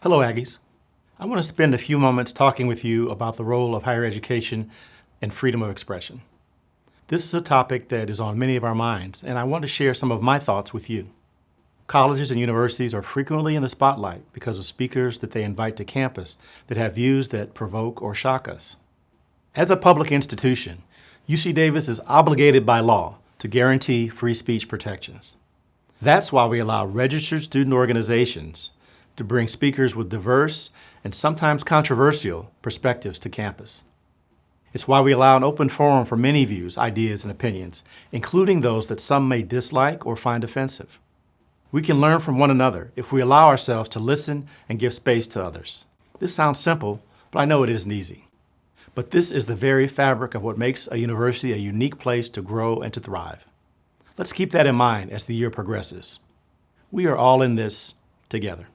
Hello, Aggies. I want to spend a few moments talking with you about the role of higher education and freedom of expression. This is a topic that is on many of our minds, and I want to share some of my thoughts with you. Colleges and universities are frequently in the spotlight because of speakers that they invite to campus that have views that provoke or shock us. As a public institution, UC Davis is obligated by law to guarantee free speech protections. That's why we allow registered student organizations to bring speakers with diverse and sometimes controversial perspectives to campus. It's why we allow an open forum for many views, ideas, and opinions, including those that some may dislike or find offensive. We can learn from one another if we allow ourselves to listen and give space to others. This sounds simple, but I know it isn't easy. But this is the very fabric of what makes a university a unique place to grow and to thrive. Let's keep that in mind as the year progresses. We are all in this together.